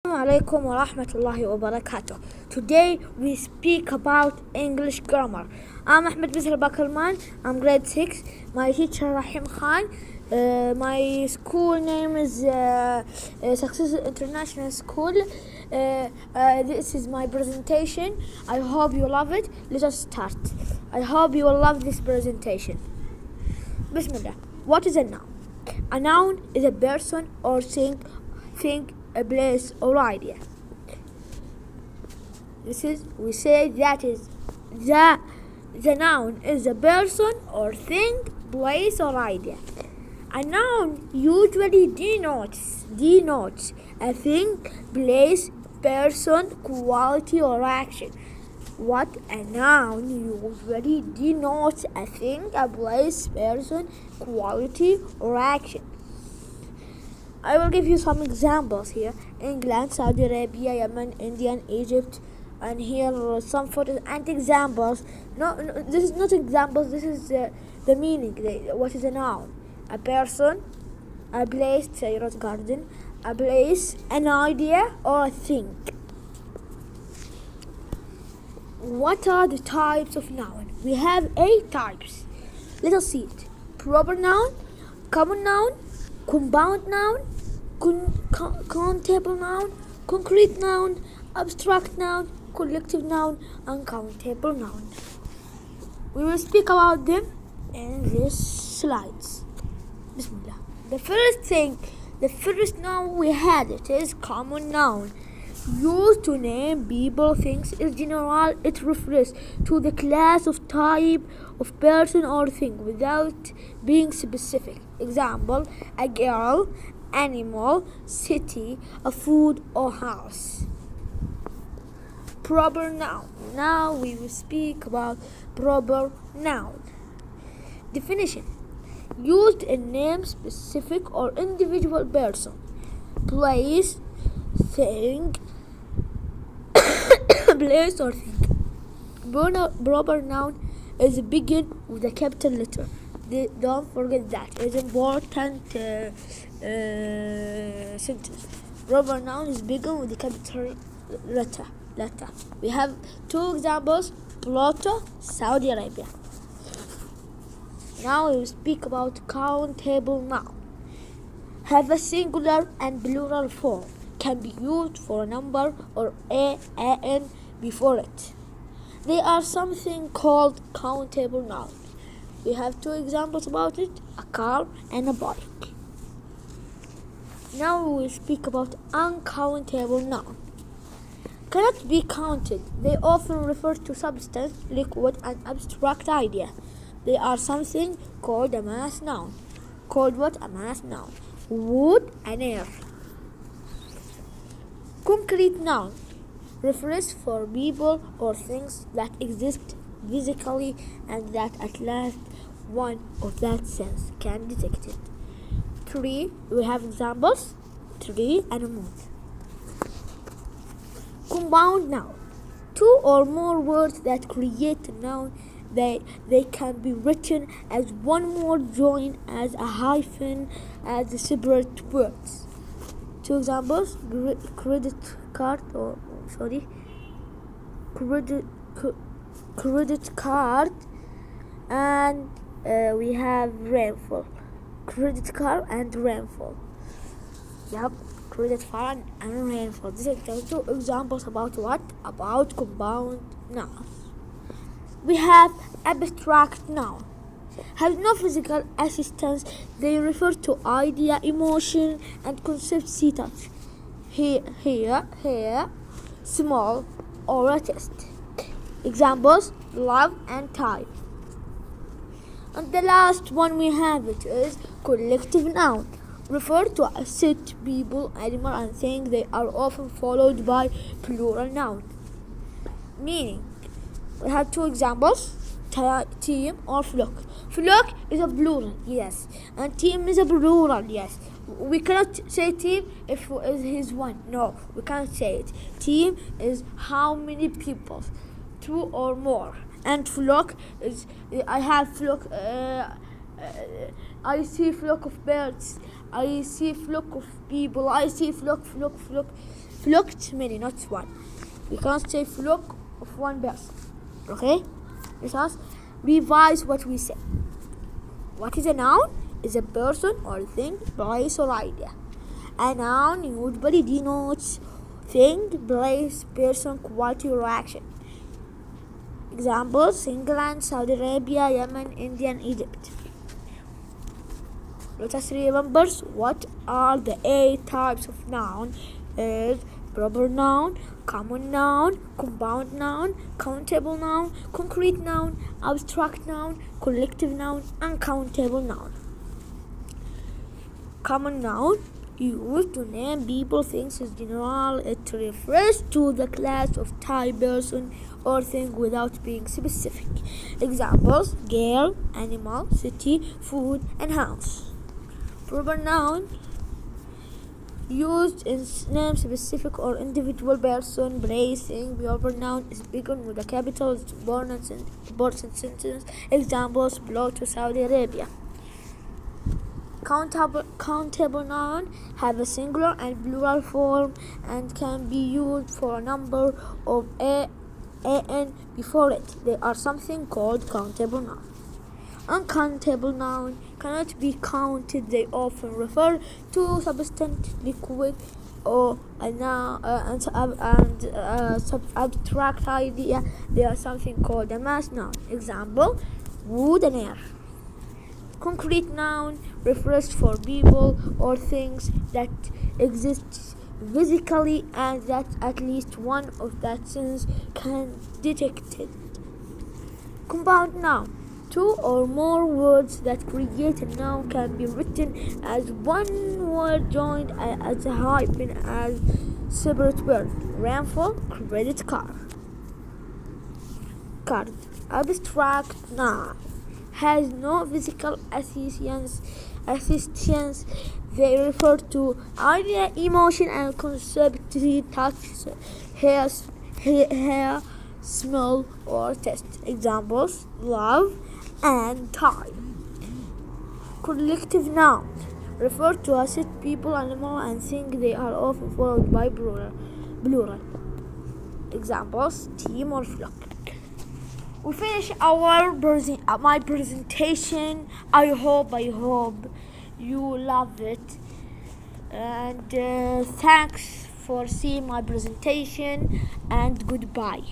Alaikum wa rahmatullahi wa barakatuh. Today we speak about English grammar. I'm Ahmed Bisr Bakalman. I'm grade 6. My teacher Rahim Khan. My school name is Success International School. This is my presentation. I hope you love it. Let us start. I hope you will love this presentation. Bismillah. What is a noun? A noun is a person or thing, a place or idea. We say that is the noun is a person or thing, place or idea. A noun usually denotes a thing, place, person, quality or action. What a noun usually denotes a thing, a place, person, quality or action. I will give you some examples here. England, Saudi Arabia, Yemen, India, Egypt, and here are some photos and examples. No, this is not examples. This is the meaning. What is a noun? A person, a place, say rose garden, a place, an idea, or a thing. What are the types of noun? We have 8 types. Let us see it. Proper noun, common noun, compound noun, countable noun, concrete noun, abstract noun, collective noun, uncountable noun. We will speak about them in these slides. Bismillah. The first noun we had, it is common noun. Used to name people, things. In general, it refers to the class of type of person or thing without being specific. Example, a girl, animal, city, a food or house. Proper noun. Now we will speak about proper noun. Definition. Used in name specific or individual person, place, thing, place or thing. Proper noun is begin with a capital letter. Don't forget that. It's important sentence. Proper noun is begin with a capital letter. We have 2 examples. Pluto, Saudi Arabia. Now we will speak about countable noun. Have a singular and plural form. Can be used for a number or an before it. They are something called countable noun. We have 2 examples about it, a car and a bike. Now we will speak about uncountable noun. Cannot be counted. They often refer to substance, liquid, and abstract idea. They are something called a mass noun. Called what? A mass noun. Wood and air. Concrete noun refers for people or things that exist physically and that at last one of that sense can detect it. 3. We have examples. Tree and a moon. Compound noun. 2 or more words that create a noun. They can be written as one word joined as a hyphen as separate words. 2 examples: credit card and we have rainfall. Credit card and rainfall. Yep, credit card and rainfall. These are 2 examples about what? About compound nouns. We have abstract noun. Have no physical assistance. They refer to idea, emotion, and concepts. See touch. Here, small, or a test. Examples: love and time. And the last one we have it is collective noun. Refer to a set, people, animal, and thing. They are often followed by plural noun. Meaning, we have 2 examples: team or flock. Flock is a plural, yes, and team is a plural, yes. We cannot say team if it is one. No, we can't say it. Team is how many people, 2 or more, and flock is I have flock. I see flock of birds. I see flock of people. I see flock. Flock, many, not one. We can't say flock of one person. Okay? Let us revise what we said. What is a noun? Is a person or thing, place or idea. A noun usually denotes thing, place, person, quality or action. Examples: England, Saudi Arabia, Yemen, India, and Egypt. Let us remember what are the 8 types of noun. Is proper noun, common noun, compound noun, countable noun, concrete noun, abstract noun, collective noun, uncountable noun. Common noun, used to name people, things in general. It refers to the class of type, person or thing without being specific. Examples: girl, animal, city, food, and house. Proper noun, used in name specific or individual person, place, thing. Proper noun is begin with a capital. It's important sentence. Examples: belong to Saudi Arabia. Countable noun have a singular and plural form and can be used for a number of an before it. They are something called countable noun. Uncountable noun cannot be counted. They often refer to substance, liquid, or a noun and abstract idea. They are something called a mass noun. Example: wood and air. Concrete noun refers for people or things that exist physically and that at least one of that sense can detect it. Compound noun, 2 or more words that create a noun can be written as one word joined as a hyphen as separate word. Rainfall, credit card. Abstract noun has no physical assistance. They refer to idea, emotion, and concept: touch, hair, smell, or taste. Examples: love and time. Collective nouns refer to a set, people, animal, and thing. They are often followed by plural. Examples: team or flock. We finish my presentation. I hope you love it, and thanks for seeing my presentation, and goodbye.